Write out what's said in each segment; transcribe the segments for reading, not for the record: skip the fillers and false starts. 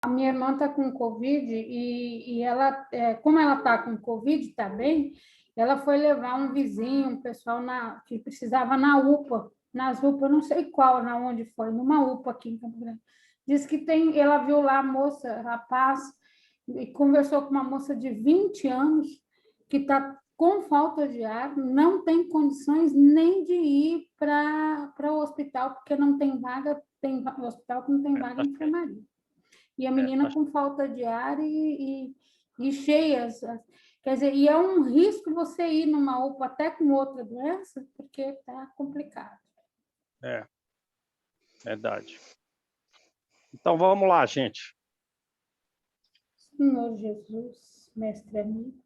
A minha irmã está com Covid e ela, como ela está com Covid, está bem, ela foi levar um vizinho, um pessoal que precisava na UPA, nas UPA, não sei qual, na onde foi, numa UPA aqui em Campo Grande. Diz que ela viu lá a moça, rapaz, e conversou com uma moça de 20 anos que está com falta de ar, não tem condições nem de ir para o hospital, porque não tem vaga, tem hospital que não tem vaga em enfermaria. E a menina com falta de ar e cheias. Quer dizer, e é um risco você ir numa UPA até com outra doença, porque está complicado. É, verdade. Então, vamos lá, gente. Senhor Jesus, mestre amigo,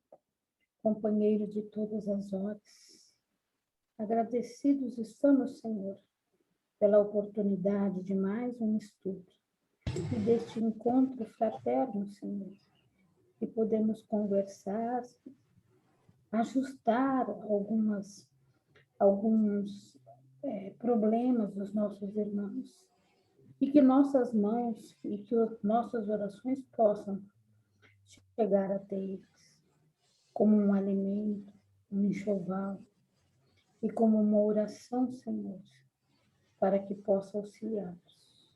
companheiro de todas as horas, agradecidos estamos, Senhor, pela oportunidade de mais um estudo e deste encontro fraterno, Senhor, que podemos conversar, ajustar alguns problemas dos nossos irmãos e que nossas mãos e que nossas orações possam chegar até eles como um alimento, um enxoval e como uma oração, Senhor, para que possa auxiliá-los.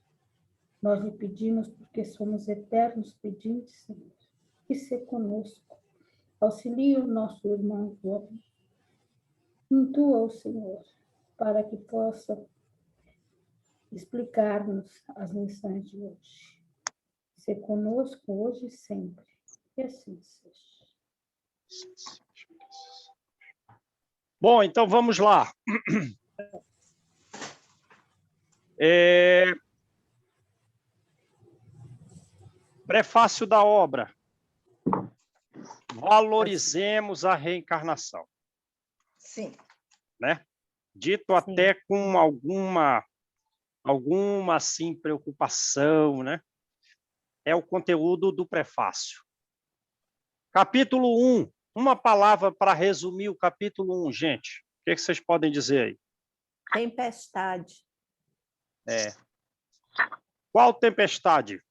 Nós lhe pedimos porque somos eternos pedintes, Senhor, que se conosco, auxilie o nosso irmão João, intua-o, Senhor, para que possa explicar-nos as lições de hoje. Se conosco hoje e sempre, que assim seja. Bom, então vamos lá. Prefácio da obra. Valorizemos a reencarnação. Sim. Né? Dito até com alguma assim, preocupação, né? É o conteúdo do prefácio. Capítulo 1. Uma palavra para resumir o capítulo 1, gente. O que vocês podem dizer aí? Tempestade. Qual tempestade?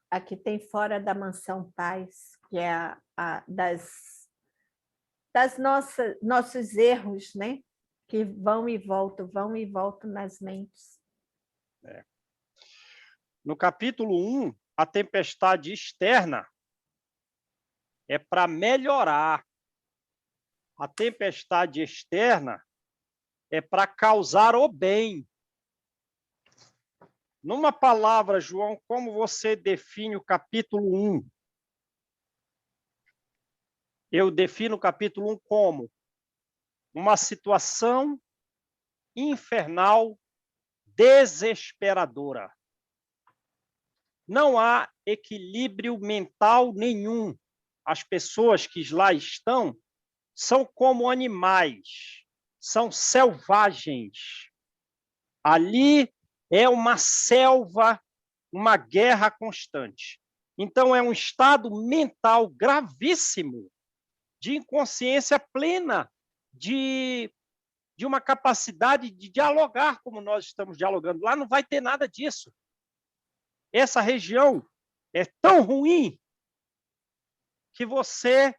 A que tem fora da Mansão Paz, que é das nossos erros, né? Que vão e voltam nas mentes. No capítulo 1, a tempestade externa é para melhorar. A tempestade externa é para causar o bem. Numa palavra, João, como você define o capítulo 1? Eu defino o capítulo 1 como uma situação infernal desesperadora. Não há equilíbrio mental nenhum. As pessoas que lá estão são como animais, são selvagens. Ali é uma selva, uma guerra constante. Então, é um estado mental gravíssimo, de inconsciência plena, de uma capacidade de dialogar como nós estamos dialogando. Lá não vai ter nada disso. Essa região é tão ruim que você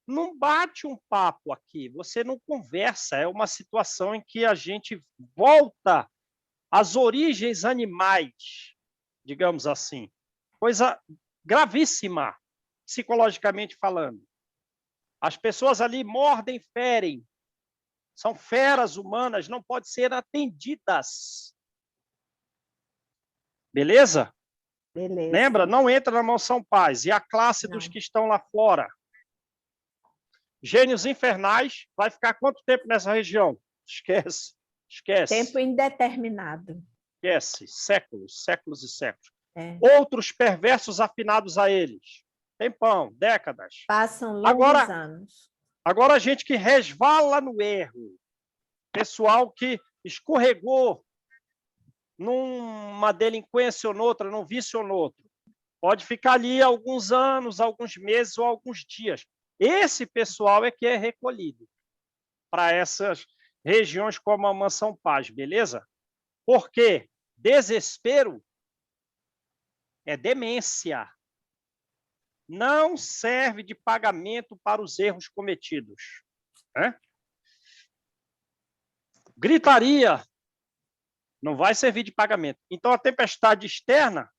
não bate um papo aqui, você não conversa. É uma situação em que a gente volta às origens animais, digamos assim. Coisa gravíssima, psicologicamente falando. As pessoas ali mordem, ferem. São feras humanas, não podem ser atendidas. Beleza? Beleza. Lembra? Não entra na Mansão Paz. E a classe dos que estão lá fora? Gênios infernais, vai ficar quanto tempo nessa região? Esquece. Tempo indeterminado. Esquece. Séculos, séculos e séculos. Outros perversos afinados a eles. Tempão, décadas. Passam longos anos. Agora a gente que resvala no erro. Pessoal que escorregou numa delinquência ou noutra, num vício ou noutro. Pode ficar ali alguns anos, alguns meses ou alguns dias. Esse pessoal é que é recolhido para essas regiões como a Mansão Paz, beleza? Porque desespero é demência. Não serve de pagamento para os erros cometidos. Né? Gritaria não vai servir de pagamento. Então, a tempestade externa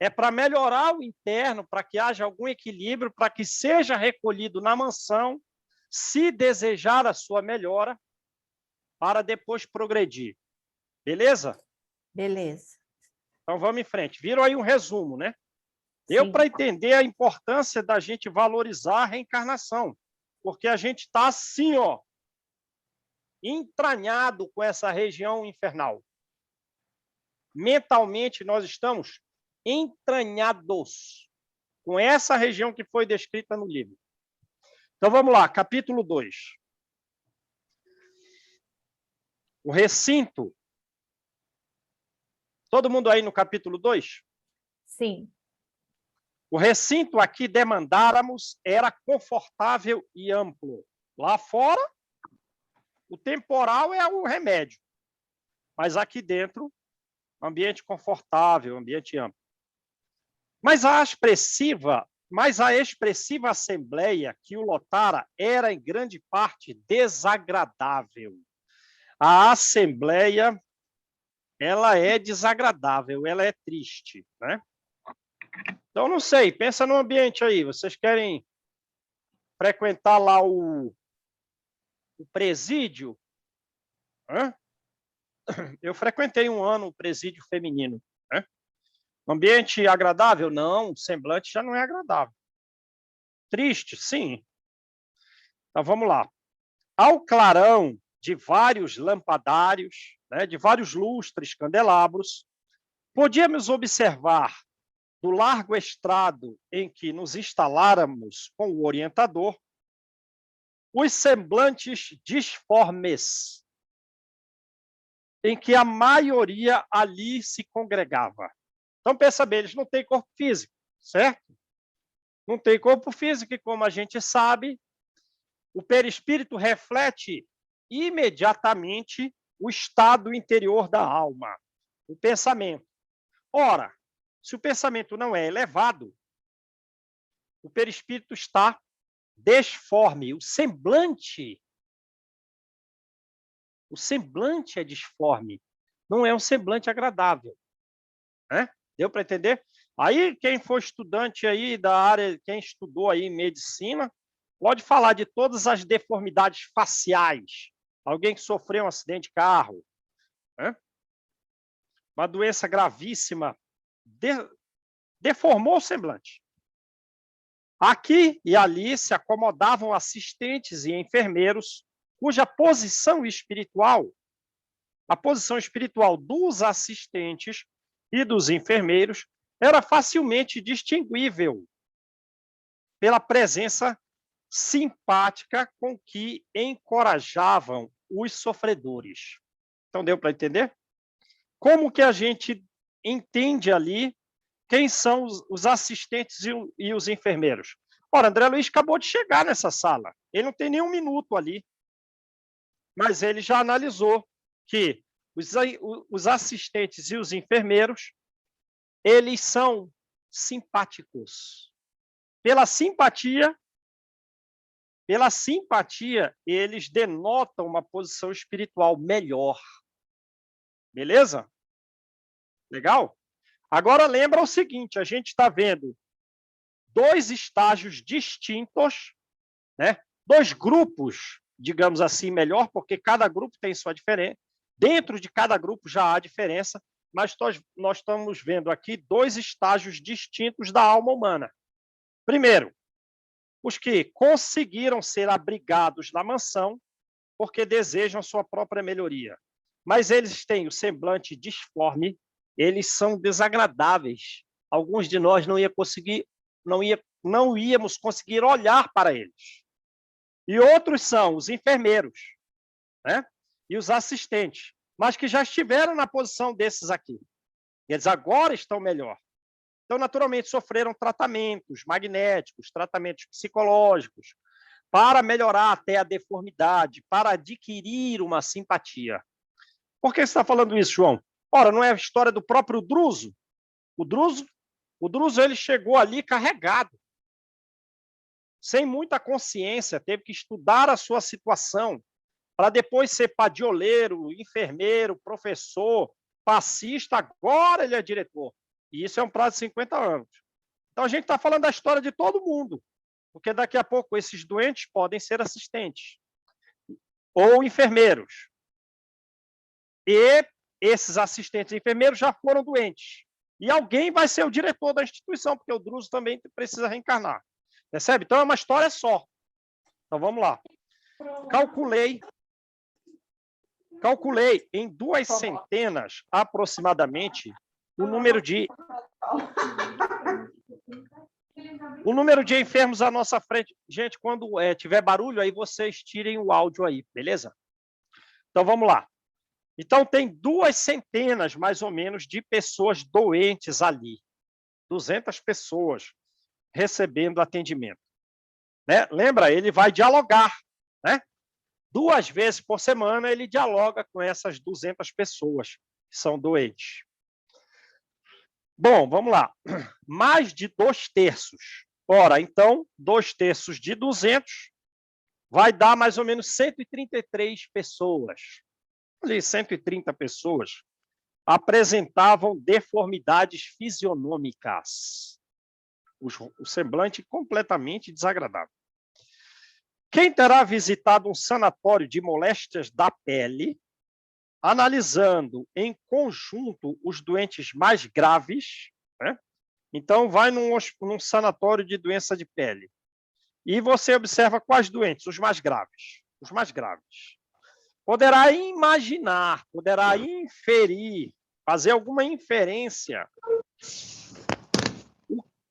é para melhorar o interno, para que haja algum equilíbrio, para que seja recolhido na mansão, se desejar a sua melhora, para depois progredir. Beleza? Beleza. Então, vamos em frente. Viram aí um resumo, né? Deu para entender a importância da gente valorizar a reencarnação, porque a gente está assim, ó, entranhado com essa região infernal. Mentalmente, nós estamos entranhados com essa região que foi descrita no livro. Então, vamos lá, capítulo 2. O recinto. Todo mundo aí no capítulo 2? Sim. O recinto a que demandáramos era confortável e amplo. Lá fora, o temporal é o remédio. Mas aqui dentro, ambiente confortável, ambiente amplo. Mas a expressiva assembleia que o lotara era, em grande parte, desagradável. A assembleia, ela é desagradável, ela é triste, né? Então, não sei, pensa no ambiente aí. Vocês querem frequentar lá o presídio? Hã? Eu frequentei um ano o presídio feminino. Né? Ambiente agradável? Não, o semblante já não é agradável. Triste? Sim. Então, vamos lá. Ao clarão de vários lampadários, né, de vários lustres, candelabros, podíamos observar do largo estrado em que nos instaláramos com o orientador, os semblantes disformes, em que a maioria ali se congregava. Então, pensa bem, eles não têm corpo físico, certo? Não tem corpo físico, e como a gente sabe, o perispírito reflete imediatamente o estado interior da alma, o pensamento. Ora, se o pensamento não é elevado, o perispírito está disforme. O semblante é disforme. Não é um semblante agradável. Né? Deu para entender? Aí, quem for estudante aí da área, quem estudou aí medicina, pode falar de todas as deformidades faciais. Alguém que sofreu um acidente de carro, né? Uma doença gravíssima, deformou o semblante. Aqui e ali se acomodavam assistentes e enfermeiros cuja posição espiritual, a posição espiritual dos assistentes e dos enfermeiros era facilmente distinguível pela presença simpática com que encorajavam os sofredores. Então, deu para entender? Como que a gente entende ali quem são os assistentes e os enfermeiros? Ora, André Luiz acabou de chegar nessa sala. Ele não tem nem um minuto ali. Mas ele já analisou que os assistentes e os enfermeiros, eles são simpáticos. Pela simpatia, eles denotam uma posição espiritual melhor. Beleza? Legal? Agora, lembra o seguinte, a gente está vendo dois estágios distintos, né? Dois grupos, digamos assim, melhor, porque cada grupo tem sua diferença. Dentro de cada grupo já há diferença, mas nós estamos vendo aqui dois estágios distintos da alma humana. Primeiro, os que conseguiram ser abrigados na mansão porque desejam sua própria melhoria. Mas eles têm o semblante disforme, eles são desagradáveis. Alguns de nós não íamos conseguir olhar para eles. E outros são os enfermeiros, né? E os assistentes, mas que já estiveram na posição desses aqui. Eles agora estão melhor. Então, naturalmente, sofreram tratamentos magnéticos, tratamentos psicológicos, para melhorar até a deformidade, para adquirir uma simpatia. Por que você está falando isso, João? Ora, não é a história do próprio Druso? O Druso O Druso, ele chegou ali carregado, sem muita consciência, teve que estudar a sua situação, para depois ser padioleiro, enfermeiro, professor, passista, agora ele é diretor. E isso é um prazo de 50 anos. Então, a gente está falando da história de todo mundo, porque daqui a pouco esses doentes podem ser assistentes ou enfermeiros. E esses assistentes e enfermeiros já foram doentes. E alguém vai ser o diretor da instituição, porque o Druso também precisa reencarnar. Percebe? Então, é uma história só. Então, vamos lá. Calculei em 2 centenas, aproximadamente, o número de enfermos à nossa frente. Gente, quando tiver barulho, aí vocês tirem o áudio aí, beleza? Então, vamos lá. Então, tem 2 centenas, mais ou menos, de pessoas doentes ali. 200 pessoas recebendo atendimento. Né? Lembra? Ele vai dialogar, né? 2 vezes por semana, ele dialoga com essas 200 pessoas que são doentes. Bom, vamos lá. Mais de 2/3. Ora, então, 2/3 de 200 vai dar mais ou menos 133 pessoas. Ali, 130 pessoas apresentavam deformidades fisionômicas. O semblante completamente desagradável. Quem terá visitado um sanatório de moléstias da pele, analisando em conjunto os doentes mais graves, né? Então, vai num sanatório de doença de pele e você observa quais doentes? Os mais graves. Os mais graves. Poderá imaginar, poderá inferir, fazer alguma inferência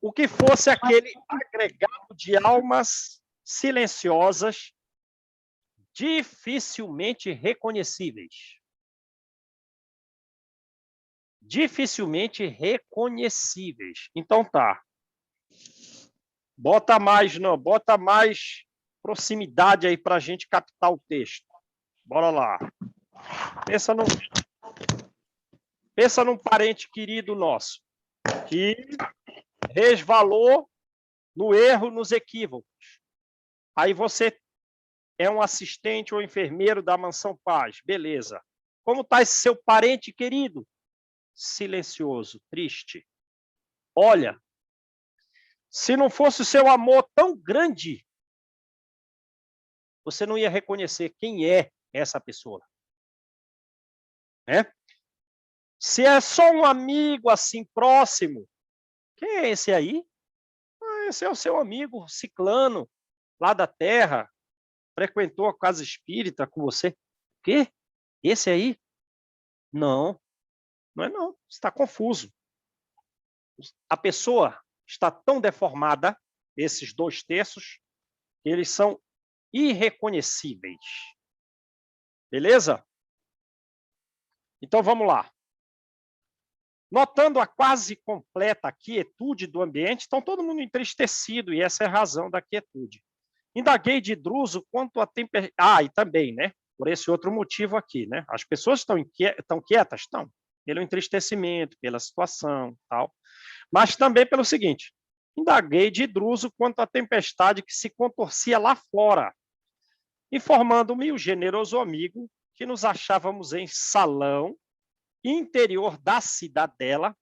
o que fosse aquele agregado de almas silenciosas, dificilmente reconhecíveis. Dificilmente reconhecíveis. Então tá. Bota mais proximidade aí para a gente captar o texto. Bora lá. Pensa num parente querido nosso que resvalou no erro, nos equívocos. Aí você é um assistente ou enfermeiro da Mansão Paz, beleza. Como está esse seu parente querido? Silencioso, triste. Olha, se não fosse o seu amor tão grande, você não ia reconhecer quem é essa pessoa. Né? Se é só um amigo assim próximo, quem é esse aí? Esse é o seu amigo ciclano, lá da terra, frequentou a casa espírita com você. O quê? Esse aí? Não, não é não. Você está confuso. A pessoa está tão deformada, esses 2/3, que eles são irreconhecíveis. Beleza? Então, vamos lá. Notando a quase completa quietude do ambiente, estão todo mundo entristecido, e essa é a razão da quietude. Indaguei de Druso quanto a tempestade... e também, né? Por esse outro motivo aqui, né? As pessoas estão quietas? Estão. Pelo entristecimento, pela situação, tal. Mas também pelo seguinte, indaguei de Druso quanto à tempestade que se contorcia lá fora, informando-me o generoso amigo que nos achávamos em salão interior da cidadela,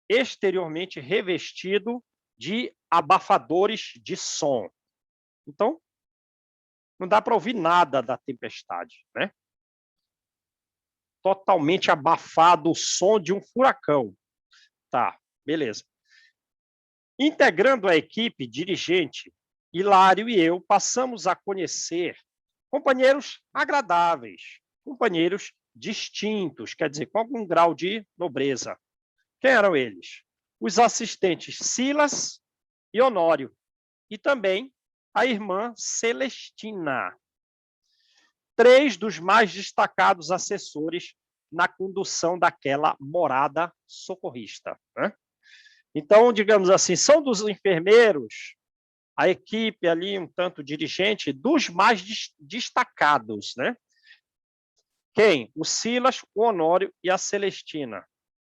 exteriormente revestido de abafadores de som. Então, não dá para ouvir nada da tempestade, né? Totalmente abafado o som de um furacão. Tá, beleza. Integrando a equipe dirigente, Hilário e eu passamos a conhecer companheiros agradáveis, companheiros distintos, quer dizer, com algum grau de nobreza. Quem eram eles? Os assistentes Silas e Honório, e também a irmã Celestina, 3 dos mais destacados assessores na condução daquela morada socorrista. Né? Então, digamos assim, são dos enfermeiros, a equipe ali, um tanto dirigente, dos mais destacados, né? Quem? O Silas, o Honório e a Celestina.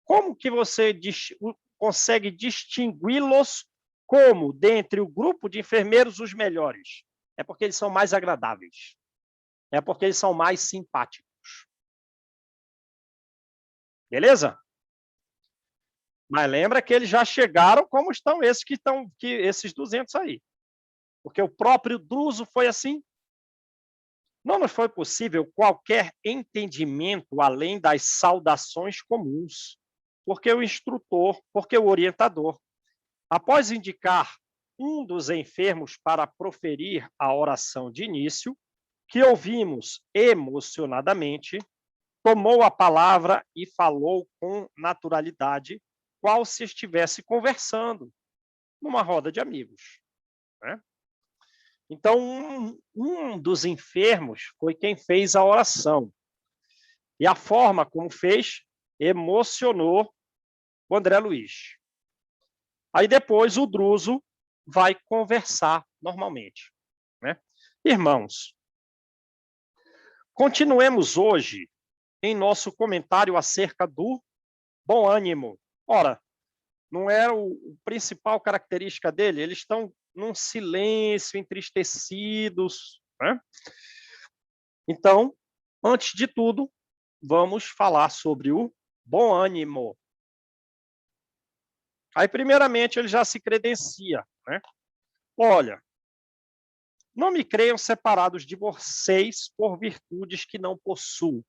Como que você consegue distingui-los como, dentre o grupo de enfermeiros, os melhores? É porque eles são mais agradáveis. É porque eles são mais simpáticos. Beleza? Mas lembra que eles já chegaram como estão esses 200 aí. Porque o próprio Druso foi assim. Não nos foi possível qualquer entendimento além das saudações comuns, porque o orientador, após indicar um dos enfermos para proferir a oração de início, que ouvimos emocionadamente, tomou a palavra e falou com naturalidade, qual se estivesse conversando numa roda de amigos, né? Então, um dos enfermos foi quem fez a oração. E a forma como fez emocionou o André Luiz. Aí depois o Druso vai conversar normalmente, né? Irmãos, continuemos hoje em nosso comentário acerca do bom ânimo. Ora, não é o principal característica dele? Eles estão num silêncio, entristecidos, né? Então, antes de tudo, vamos falar sobre o bom ânimo. Aí, primeiramente, ele já se credencia, né? Olha, não me creiam separados de vocês por virtudes que não possuo.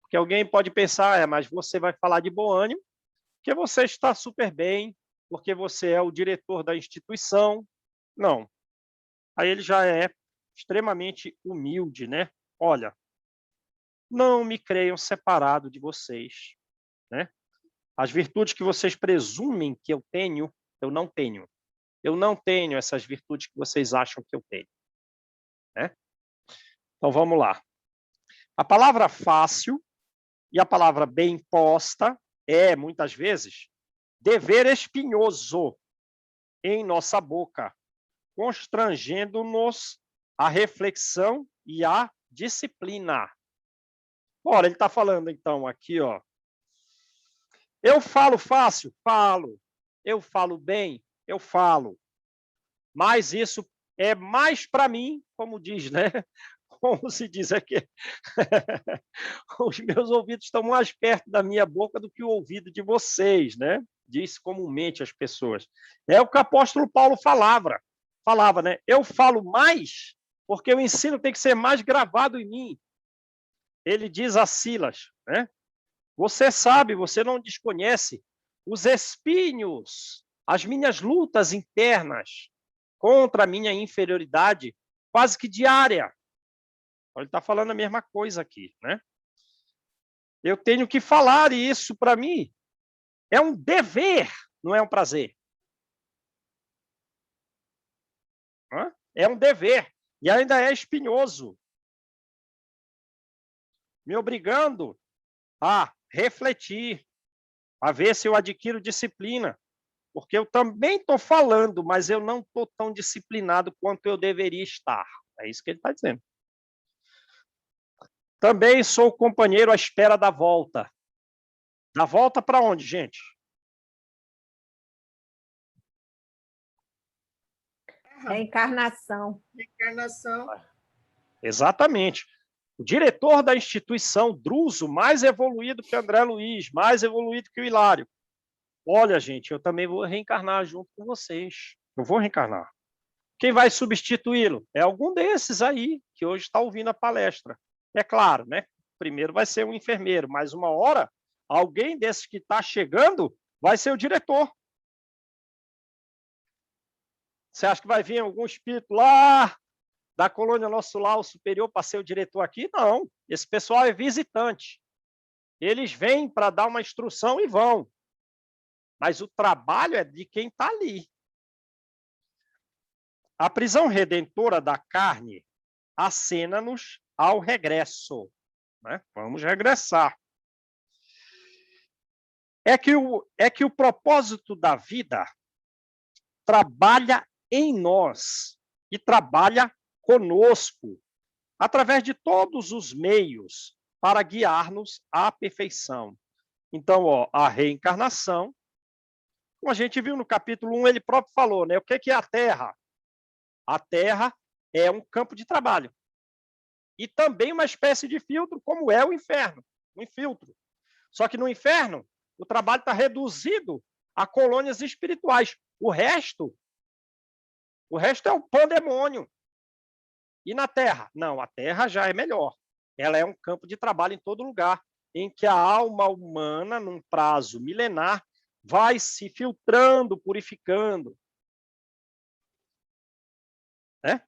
Porque alguém pode pensar, mas você vai falar de bom ânimo porque você está super bem, porque você é o diretor da instituição. Não. Aí ele já é extremamente humilde, né? Olha, não me creiam separado de vocês, né? As virtudes que vocês presumem que eu tenho, eu não tenho. Eu não tenho essas virtudes que vocês acham que eu tenho, né? Então vamos lá. A palavra fácil e a palavra bem posta é, muitas vezes, dever espinhoso em nossa boca, constrangendo-nos a reflexão e a disciplina. Ora, ele está falando, então, aqui, ó. Eu falo fácil? Falo. Eu falo bem? Eu falo. Mas isso é mais para mim, como diz, né? Como se diz aqui. Os meus ouvidos estão mais perto da minha boca do que o ouvido de vocês, né? Diz comumente as pessoas. É o que o apóstolo Paulo falava, né? Eu falo mais porque o ensino tem que ser mais gravado em mim. Ele diz a Silas, né? Você sabe, você não desconhece os espinhos, as minhas lutas internas contra a minha inferioridade, quase que diária. Ele está falando a mesma coisa aqui, né? Eu tenho que falar, e isso, para mim, é um dever, não é um prazer. É um dever, e ainda é espinhoso, me obrigando a refletir, a ver se eu adquiro disciplina, porque eu também estou falando, mas eu não estou tão disciplinado quanto eu deveria estar. É isso que ele está dizendo. Também sou companheiro à espera da volta. Da volta para onde, gente? Reencarnação. Reencarnação. Exatamente. O diretor da instituição, Druso, mais evoluído que André Luiz, mais evoluído que o Hilário. Olha, gente, eu também vou reencarnar junto com vocês. Eu vou reencarnar. Quem vai substituí-lo? É algum desses aí, que hoje está ouvindo a palestra. É claro, né? Primeiro vai ser um enfermeiro, mas uma hora, alguém desses que está chegando vai ser o diretor. Você acha que vai vir algum espírito lá da colônia Nosso Lar, o superior, para ser o diretor aqui? Não. Esse pessoal é visitante. Eles vêm para dar uma instrução e vão. Mas o trabalho é de quem está ali. A prisão redentora da carne acena-nos ao regresso, né? Vamos regressar. É que o propósito da vida trabalha em nós e trabalha conosco, através de todos os meios, para guiar-nos à perfeição. Então, ó, a reencarnação Como a gente viu no capítulo 1, ele próprio falou, né? O que é a Terra? A Terra é um campo de trabalho. E também uma espécie de filtro, como é o inferno, um infiltro. Só que no inferno, o trabalho está reduzido a colônias espirituais. O resto é o pandemônio. E na Terra? Não, a Terra já é melhor. Ela é um campo de trabalho em todo lugar, em que a alma humana, num prazo milenar, vai se filtrando, purificando. Né?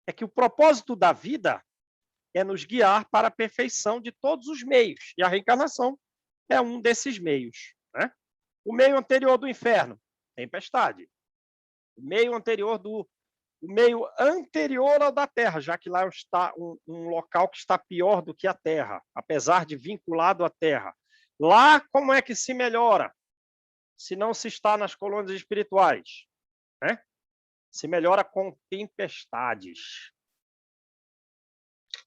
É que o propósito da vida é nos guiar para a perfeição de todos os meios. E a reencarnação é um desses meios. Né? O meio anterior do inferno, tempestade. O meio anterior ao da Terra, já que lá está um local que está pior do que a Terra, apesar de vinculado à Terra. Lá, como é que se melhora? Se não se está nas colônias espirituais, né? Se melhora com tempestades.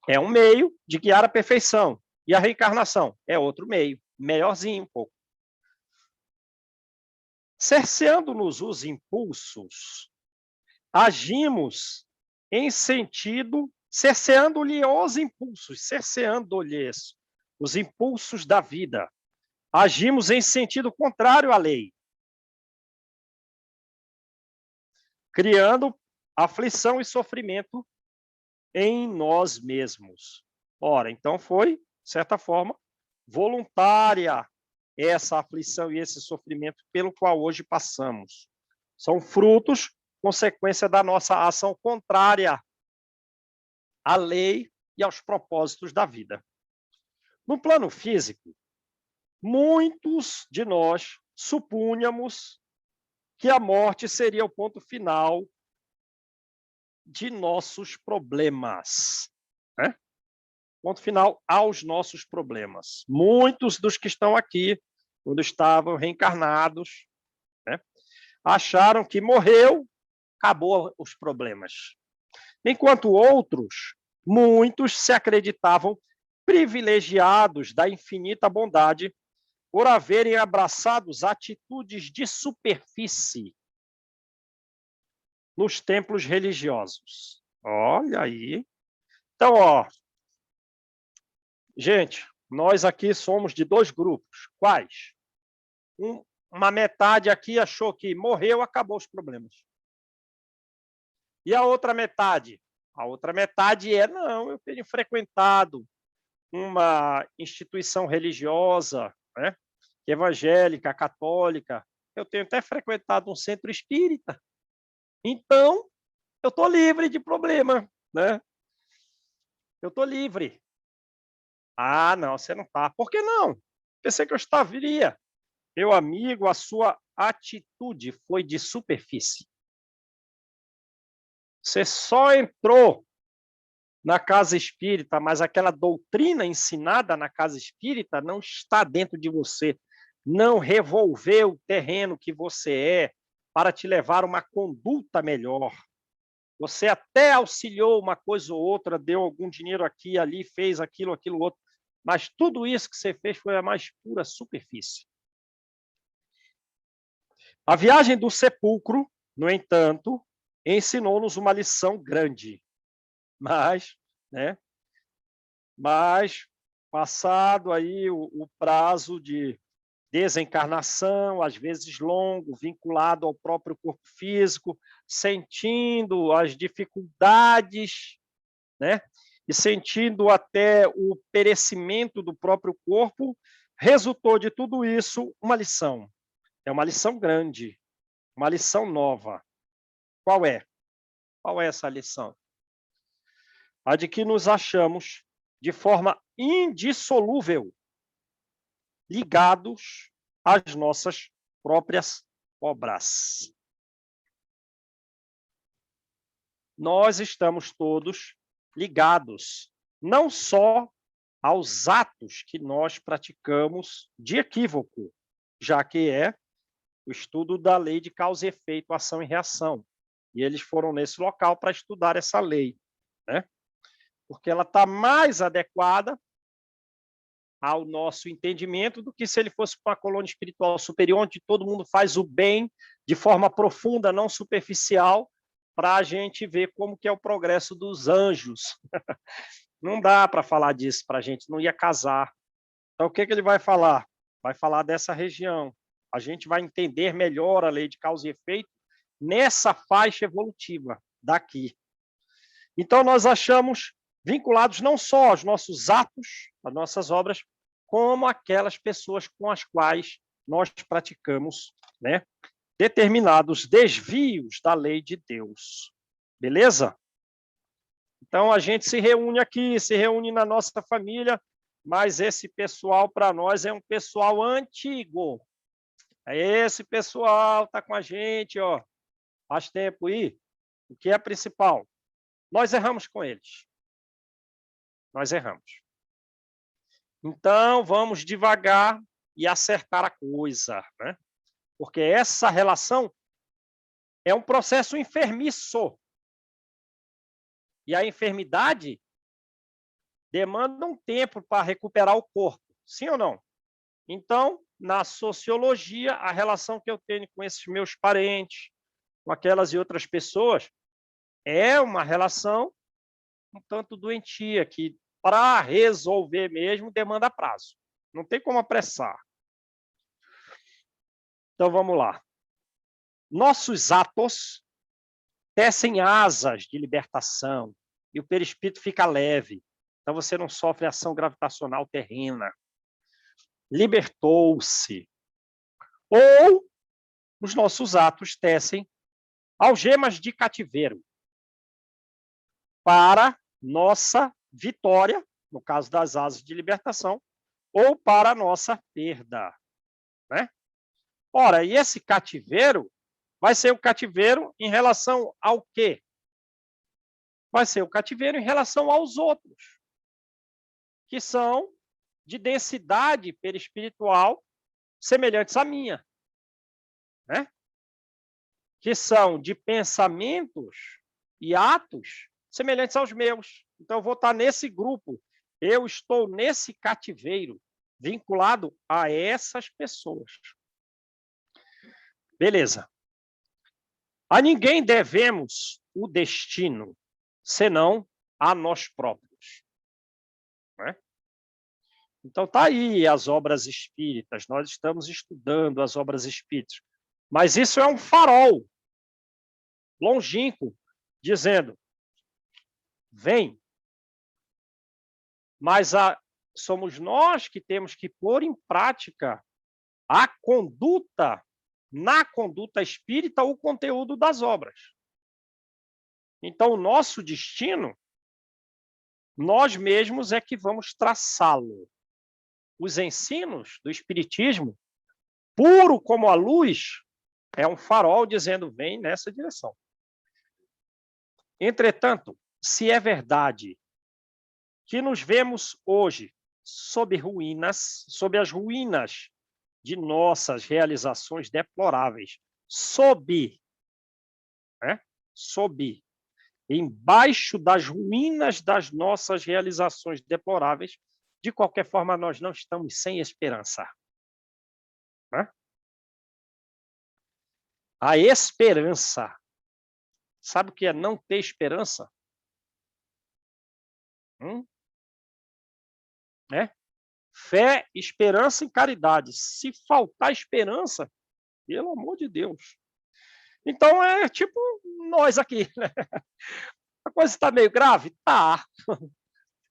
É um meio de guiar a perfeição. E a reencarnação é outro meio, melhorzinho um pouco. Cerceando-nos os impulsos, agimos em sentido, cerceando-lhe os impulsos, cerceando-lhes os impulsos da vida. Agimos em sentido contrário à lei, criando aflição e sofrimento em nós mesmos. Ora, então foi, de certa forma, voluntária essa aflição e esse sofrimento pelo qual hoje passamos. São frutos, consequência da nossa ação contrária à lei e aos propósitos da vida. No plano físico, muitos de nós supunhamos que a morte seria o ponto final de nossos problemas, né? Ponto final aos nossos problemas. Muitos dos que estão aqui, quando estavam reencarnados, né, acharam que morreu, acabou os problemas. Enquanto outros, muitos se acreditavam privilegiados da infinita bondade por haverem abraçado atitudes de superfície nos templos religiosos. Olha aí. Então, gente, nós aqui somos de dois grupos. Quais? Uma metade aqui achou que morreu, acabou os problemas. E a outra metade? A outra metade não, eu tenho frequentado uma instituição religiosa, né, evangélica, católica, eu tenho até frequentado um centro espírita. Então, eu estou livre de problema, né? Eu estou livre. Ah, não, você não está. Por que não? Pensei que eu estaria. Meu amigo, a sua atitude foi de superfície. Você só entrou na casa espírita, mas aquela doutrina ensinada na casa espírita não está dentro de você. Não revolveu o terreno que você é para te levar a uma conduta melhor. Você até auxiliou uma coisa ou outra, deu algum dinheiro aqui, ali, fez aquilo, aquilo outro, mas tudo isso que você fez foi a mais pura superfície. A viagem do sepulcro, no entanto, ensinou-nos uma lição grande. Mas passado aí o prazo de desencarnação, às vezes longo, vinculado ao próprio corpo físico, sentindo as dificuldades, né? E sentindo até o perecimento do próprio corpo, resultou de tudo isso uma lição. É uma lição grande, uma lição nova. Qual é? Qual é essa lição? A de que nos achamos de forma indissolúvel ligados às nossas próprias obras. Nós estamos todos ligados, não só aos atos que nós praticamos de equívoco, já que é o estudo da lei de causa e efeito, ação e reação. E eles foram nesse local para estudar essa lei, né? Porque ela está mais adequada ao nosso entendimento do que se ele fosse para uma colônia espiritual superior, onde todo mundo faz o bem de forma profunda, não superficial, para a gente ver como que é o progresso dos anjos. Não dá para falar disso para a gente, não ia casar. Então, o que ele vai falar? Vai falar dessa região. A gente vai entender melhor a lei de causa e efeito nessa faixa evolutiva daqui. Então, nós achamos vinculados não só aos nossos atos, às nossas obras, como aquelas pessoas com as quais nós praticamos, né, determinados desvios da lei de Deus. Beleza? Então, a gente se reúne aqui, se reúne na nossa família, mas esse pessoal, para nós, é um pessoal antigo. Esse pessoal está com a gente, ó, faz tempo aí. O que é principal? Nós erramos com eles. Nós erramos. Então, vamos devagar e acertar a coisa, né? Porque essa relação é um processo enfermiço. E a enfermidade demanda um tempo para recuperar o corpo, sim ou não? Então, na sociologia, a relação que eu tenho com esses meus parentes, com aquelas e outras pessoas, é uma relação um tanto doentia, que para resolver mesmo demanda prazo. Não tem como apressar. Então, vamos lá. Nossos atos tecem asas de libertação e o perispírito fica leve. Então, você não sofre ação gravitacional terrena. Libertou-se. Ou os nossos atos tecem algemas de cativeiro para nossa vitória, no caso das asas de libertação, ou para nossa perda, né? Ora, e esse cativeiro vai ser o cativeiro em relação ao quê? Vai ser o cativeiro em relação aos outros, que são de densidade perispiritual semelhantes à minha, né? Que são de pensamentos e atos semelhantes aos meus. Então, eu vou estar nesse grupo. Eu estou nesse cativeiro, vinculado a essas pessoas. Beleza. A ninguém devemos o destino, senão a nós próprios. Né? Então, está aí as obras espíritas. Nós estamos estudando as obras espíritas. Mas isso é um farol longínquo, dizendo, vem. Mas somos nós que temos que pôr em prática a conduta, na conduta espírita, o conteúdo das obras. Então, o nosso destino, nós mesmos é que vamos traçá-lo. Os ensinos do Espiritismo, puro como a luz, é um farol dizendo, vem nessa direção. Entretanto, se é verdade que nos vemos hoje sob ruínas, sob as ruínas de nossas realizações deploráveis, sob, embaixo das ruínas das nossas realizações deploráveis, de qualquer forma, nós não estamos sem esperança. Né? A esperança. Sabe o que é não ter esperança? Fé, esperança e caridade. Se faltar esperança, pelo amor de Deus. Então, é tipo nós aqui. Né? A coisa está meio grave? Tá.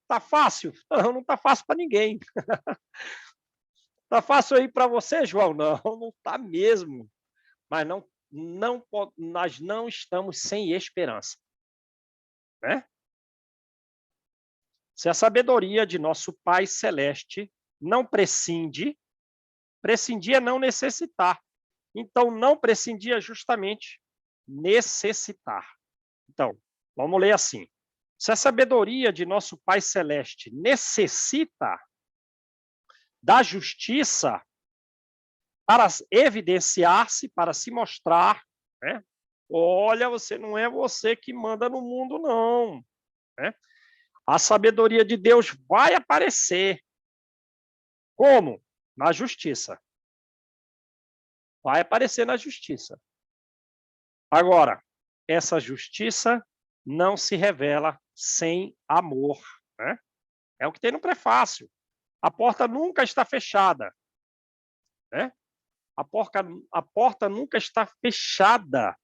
Tá fácil? Não está fácil para ninguém. Tá fácil aí para você, João? Não está mesmo. Mas nós não estamos sem esperança. Né? Se a sabedoria de nosso Pai Celeste não prescindir é não necessitar. Então, não prescindir é justamente necessitar. Então, vamos ler assim. Se a sabedoria de nosso Pai Celeste necessita da justiça para evidenciar-se, para se mostrar, né? Olha, não é você que manda no mundo, não. Né? A sabedoria de Deus vai aparecer. Como? Na justiça. Vai aparecer na justiça. Agora, essa justiça não se revela sem amor, né? É o que tem no prefácio. A porta nunca está fechada, né? A porta nunca está fechada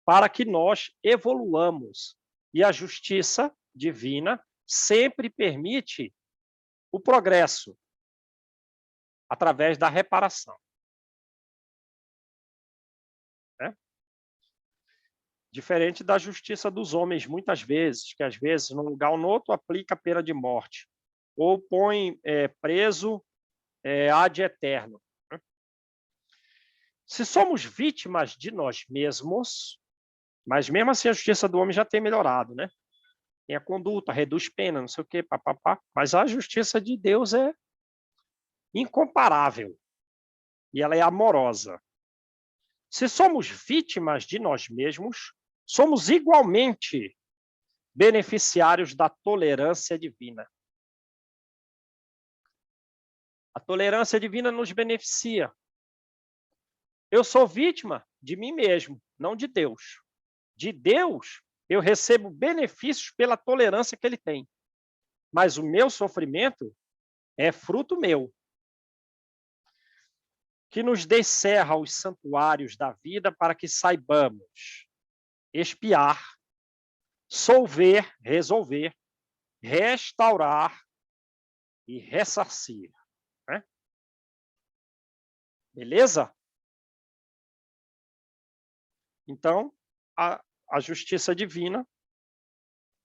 para que nós evoluamos. E a justiça divina sempre permite o progresso através da reparação, né? Diferente da justiça dos homens, muitas vezes, que às vezes, num lugar ou no outro, aplica a pena de morte, ou põe preso ad eterno. Se somos vítimas de nós mesmos, mas mesmo assim a justiça do homem já tem melhorado, né? Tem a conduta, reduz pena, não sei o quê, papapá, mas a justiça de Deus é incomparável e ela é amorosa. Se somos vítimas de nós mesmos, somos igualmente beneficiários da tolerância divina. A tolerância divina nos beneficia. Eu sou vítima de mim mesmo, não de Deus. De Deus, eu recebo benefícios pela tolerância que ele tem. Mas o meu sofrimento é fruto meu. Que nos descerra os santuários da vida para que saibamos expiar, solver, resolver, restaurar e ressarcir, né? Beleza? Então, a justiça divina,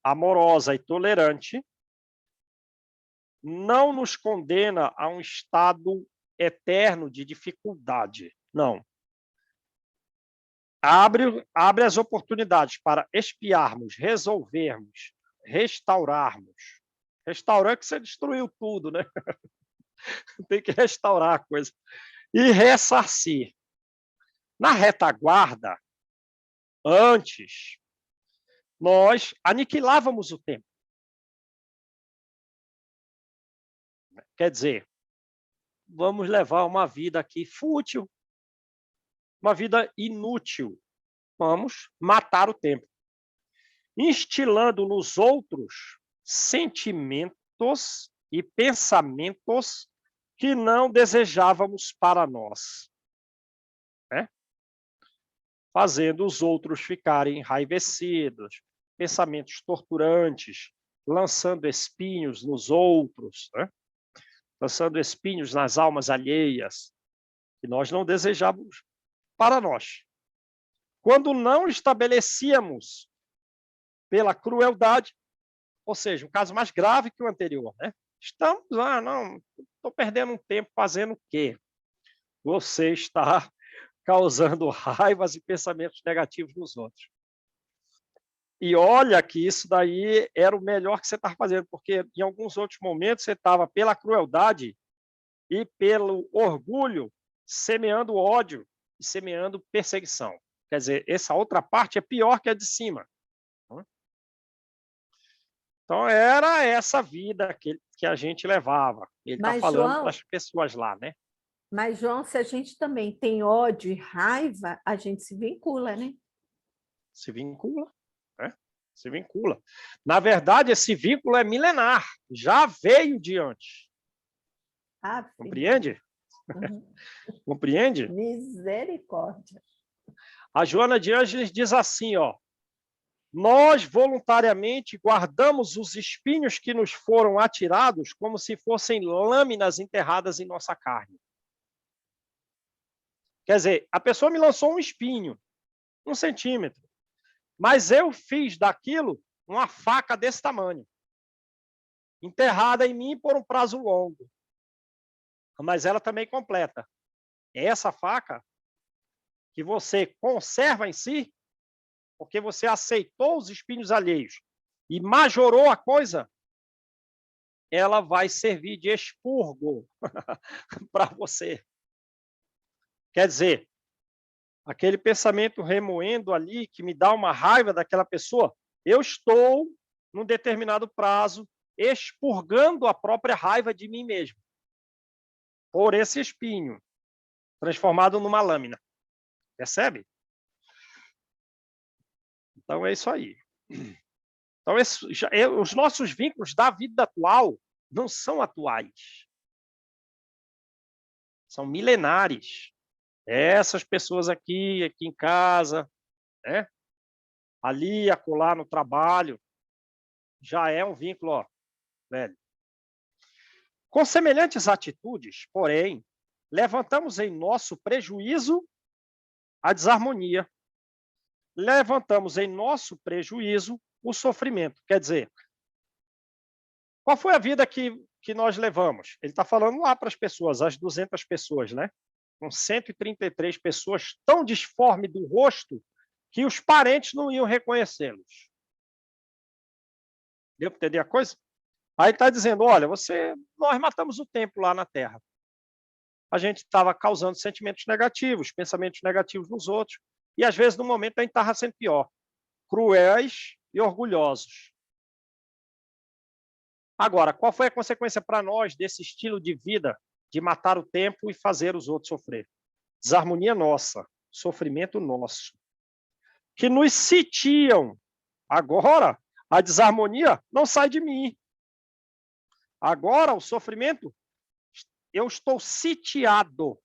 amorosa e tolerante, não nos condena a um estado eterno de dificuldade. Não. Abre as oportunidades para expiarmos, resolvermos, restaurarmos. Restaurar é que você destruiu tudo, né? Tem que restaurar a coisa. E ressarcir. Na retaguarda, antes, nós aniquilávamos o tempo. Quer dizer, vamos levar uma vida aqui fútil, uma vida inútil. Vamos matar o tempo. Instilando nos outros sentimentos e pensamentos que não desejávamos para nós, né? Fazendo os outros ficarem enraivecidos, pensamentos torturantes, lançando espinhos nos outros, né? Lançando espinhos nas almas alheias, que nós não desejávamos para nós. Quando não estabelecíamos pela crueldade, ou seja, um caso mais grave que o anterior, né? Estamos lá, não, estou perdendo um tempo fazendo o quê? Você está causando raivas e pensamentos negativos nos outros. E olha que isso daí era o melhor que você estava fazendo, porque em alguns outros momentos você estava pela crueldade e pelo orgulho semeando ódio e semeando perseguição. Quer dizer, essa outra parte é pior que a de cima. Então, era essa vida que a gente levava. Ele está falando para as pessoas lá, né? Mas, João, se a gente também tem ódio e raiva, a gente se vincula, né? Se vincula, né? Se vincula. Na verdade, esse vínculo é milenar. Já veio de antes. Compreende? Uhum. Compreende? Misericórdia. A Joana de Ângeles diz assim, ó. Nós voluntariamente guardamos os espinhos que nos foram atirados como se fossem lâminas enterradas em nossa carne. Quer dizer, a pessoa me lançou um espinho, 1 centímetro, mas eu fiz daquilo uma faca desse tamanho, enterrada em mim por um prazo longo. Mas ela também completa. É essa faca que você conserva em si, porque você aceitou os espinhos alheios e majorou a coisa, ela vai servir de expurgo para você. Quer dizer, aquele pensamento remoendo ali, que me dá uma raiva daquela pessoa, eu estou, num determinado prazo, expurgando a própria raiva de mim mesmo. por esse espinho, transformado numa lâmina. Percebe? Então, é isso aí. Então, os nossos vínculos da vida atual não são atuais. São milenares. Essas pessoas aqui em casa, né? Ali, acolá no trabalho, já é um vínculo, ó, velho. Com semelhantes atitudes, porém, levantamos em nosso prejuízo a desarmonia. Levantamos em nosso prejuízo o sofrimento. Quer dizer, qual foi a vida que nós levamos? Ele está falando lá para as pessoas, as 200 pessoas, né? Com 133 pessoas tão disformes do rosto que os parentes não iam reconhecê-los. Deu para entender a coisa? Aí está dizendo, olha, nós matamos o tempo lá na Terra. A gente estava causando sentimentos negativos, pensamentos negativos nos outros, e às vezes no momento a gente estava sendo pior, cruéis e orgulhosos. Agora, qual foi a consequência para nós desse estilo de vida de matar o tempo e fazer os outros sofrer? Desarmonia nossa, sofrimento nosso. Que nos sitiam. Agora, a desarmonia não sai de mim. Agora, o sofrimento, eu estou sitiado.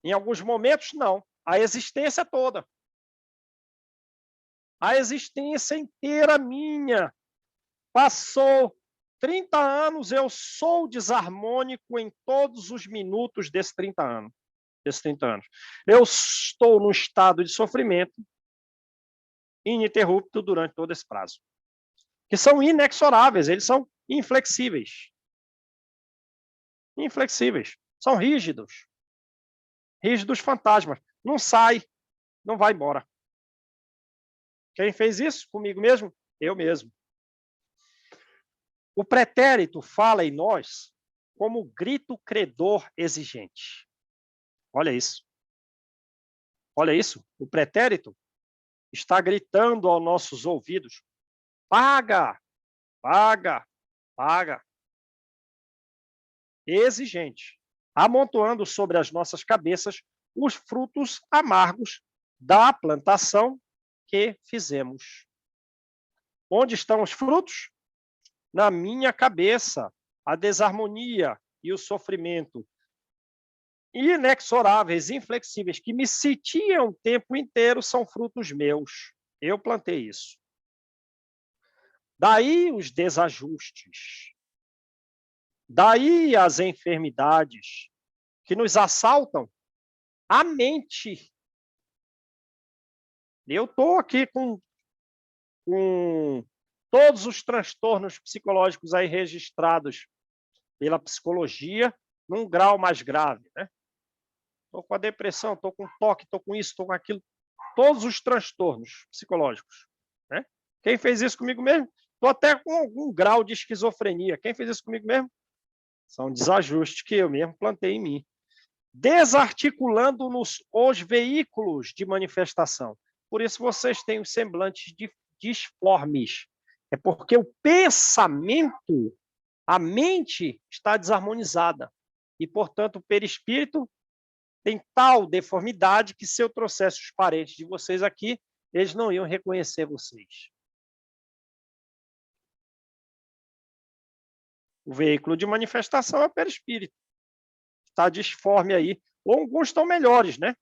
Em alguns momentos, não. A existência toda. A existência inteira minha. Passou 30 anos, eu sou desarmônico em todos os minutos desses 30 anos. Eu estou num estado de sofrimento ininterrupto durante todo esse prazo. Que são inexoráveis, eles são inflexíveis. Inflexíveis. São rígidos. Rígidos fantasmas. Não sai, não vai embora. Quem fez isso comigo mesmo? Eu mesmo. O pretérito fala em nós como grito credor exigente. Olha isso. Olha isso. O pretérito está gritando aos nossos ouvidos: paga, paga, paga. Exigente, amontoando sobre as nossas cabeças os frutos amargos da plantação que fizemos. Onde estão os frutos? Na minha cabeça. A desarmonia e o sofrimento inexoráveis, inflexíveis, que me sitiam o tempo inteiro, são frutos meus. Eu plantei isso. Daí os desajustes. Daí as enfermidades que nos assaltam a mente. Eu estou aqui com todos os transtornos psicológicos aí registrados pela psicologia num grau mais grave, né? Estou com a depressão, estou com toque, estou com isso, estou com aquilo. Todos os transtornos psicológicos, né? Quem fez isso comigo mesmo? Estou até com algum grau de esquizofrenia. Quem fez isso comigo mesmo? São desajustes que eu mesmo plantei em mim. Desarticulando-nos os veículos de manifestação. Por isso vocês têm os semblantes disformes. É porque o pensamento, a mente, está desarmonizada. E, portanto, o perispírito tem tal deformidade que se eu trouxesse os parentes de vocês aqui, eles não iam reconhecer vocês. O veículo de manifestação é o perispírito. Está disforme aí. Ou alguns estão melhores, né?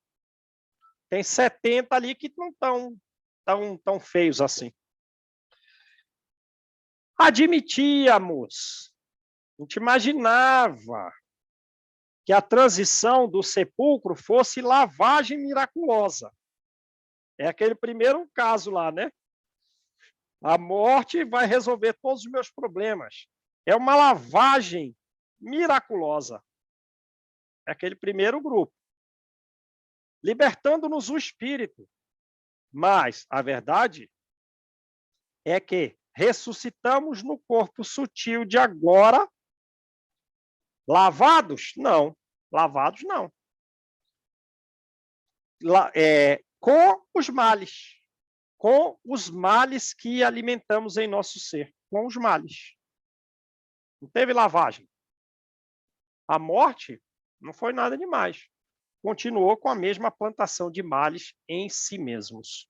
Tem 70 ali que não estão tão feios assim. Admitíamos, a gente imaginava que a transição do sepulcro fosse lavagem miraculosa. É aquele primeiro caso lá, né? A morte vai resolver todos os meus problemas. É uma lavagem miraculosa. É aquele primeiro grupo. Libertando-nos o espírito. Mas a verdade é que ressuscitamos no corpo sutil de agora. Lavados? Não. Lavados, não. Com os males. Com os males que alimentamos em nosso ser. Com os males. Não teve lavagem. A morte não foi nada demais. Continuou com a mesma plantação de males em si mesmos.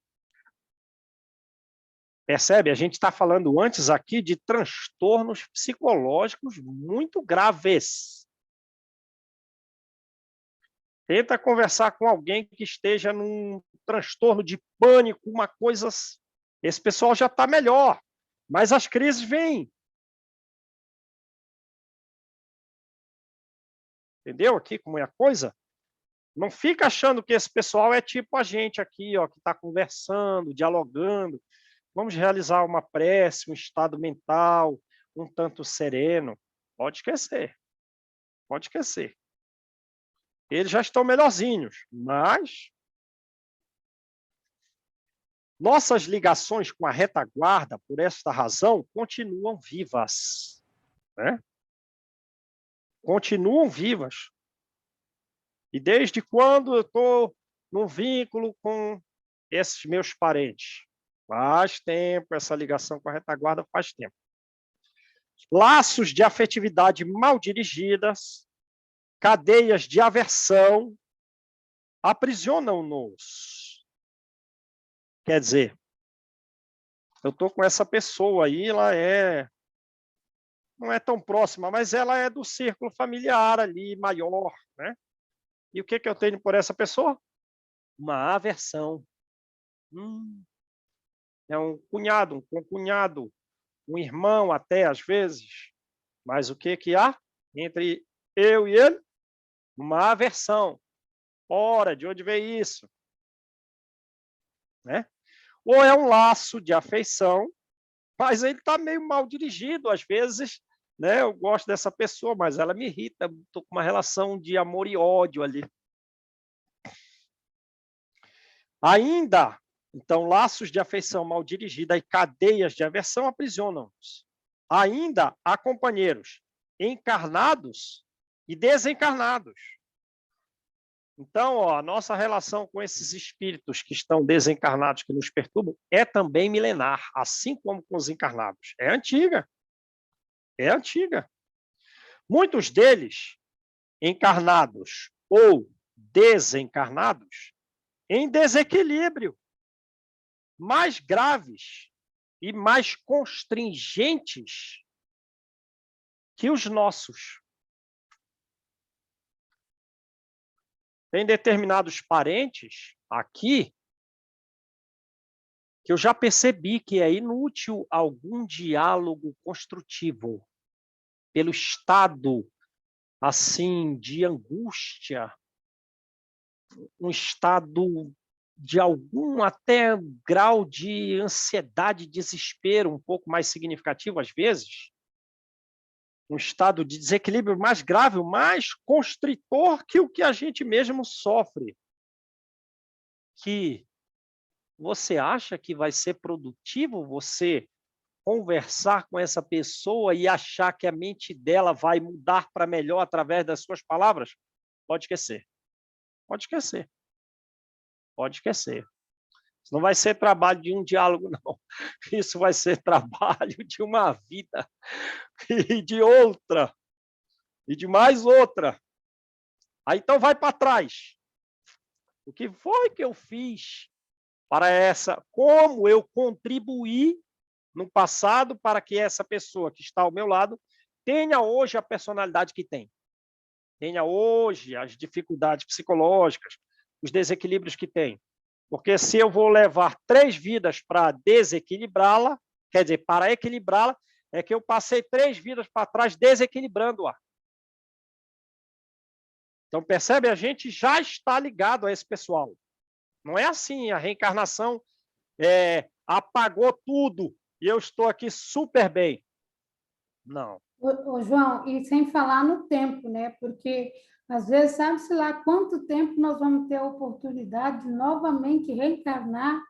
Percebe? A gente está falando antes aqui de transtornos psicológicos muito graves. Tenta conversar com alguém que esteja num transtorno de pânico, uma coisa... Esse pessoal já está melhor, mas as crises vêm. Entendeu aqui como é a coisa? Não fica achando que esse pessoal é tipo a gente aqui, ó, que está conversando, dialogando. Vamos realizar uma prece, um estado mental, um tanto sereno. Pode esquecer. Pode esquecer. Eles já estão melhorzinhos, mas nossas ligações com a retaguarda, por esta razão, continuam vivas. Né? Continuam vivas. E desde quando eu estou num vínculo com esses meus parentes? Faz tempo, essa ligação com a retaguarda faz tempo. Laços de afetividade mal dirigidas, cadeias de aversão, aprisionam-nos. Quer dizer, eu estou com essa pessoa aí, ela não é tão próxima, mas ela é do círculo familiar ali, maior, né? E o que eu tenho por essa pessoa? Uma aversão. É um cunhado, um concunhado, um irmão até, às vezes. Mas o que há entre eu e ele? Uma aversão. Ora, de onde veio isso? Né? Ou é um laço de afeição, mas ele está meio mal dirigido, às vezes, né? Eu gosto dessa pessoa, mas ela me irrita, estou com uma relação de amor e ódio ali. Ainda, então, laços de afeição mal dirigida e cadeias de aversão aprisionam-nos. Ainda há companheiros encarnados e desencarnados. Então, ó, a nossa relação com esses espíritos que estão desencarnados, que nos perturbam, é também milenar, assim como com os encarnados. É antiga. É antiga. Muitos deles, encarnados ou desencarnados, em desequilíbrio, mais graves e mais constringentes que os nossos. Tem determinados parentes aqui que eu já percebi que é inútil algum diálogo construtivo pelo estado assim de angústia, um estado de algum até grau de ansiedade, desespero um pouco mais significativo às vezes, um estado de desequilíbrio mais grave, mais constritor que o que a gente mesmo sofre. Que você acha que vai ser produtivo você conversar com essa pessoa e achar que a mente dela vai mudar para melhor através das suas palavras? Pode esquecer. Pode esquecer. Pode esquecer. Isso não vai ser trabalho de um diálogo, não. Isso vai ser trabalho de uma vida e de outra, e de mais outra. Aí então vai para trás. O que foi que eu fiz para essa? Como eu contribuí no passado para que essa pessoa que está ao meu lado tenha hoje a personalidade que tem? Tenha hoje as dificuldades psicológicas, os desequilíbrios que tem. Porque se eu vou levar 3 vidas para desequilibrá-la, quer dizer, para equilibrá-la, é que eu passei 3 vidas para trás desequilibrando-a. Então, percebe? A gente já está ligado a esse pessoal. Não é assim, a reencarnação apagou tudo e eu estou aqui super bem. Não. Ô, João, e sem falar no tempo, né? Porque às vezes sabe-se lá quanto tempo nós vamos ter a oportunidade de novamente reencarnar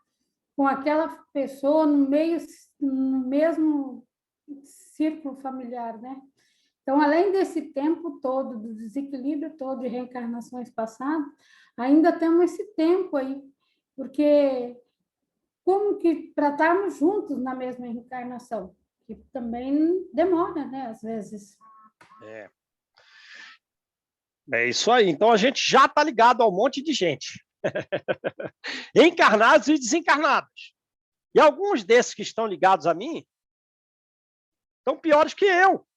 com aquela pessoa no mesmo círculo familiar, né? Então, além desse tempo todo, do desequilíbrio todo de reencarnações passadas, ainda temos esse tempo aí, porque como que para estarmos juntos na mesma reencarnação, que também demora, né, às vezes. É isso aí. Então, a gente já está ligado a um monte de gente. Encarnados e desencarnados. E alguns desses que estão ligados a mim estão piores que eu.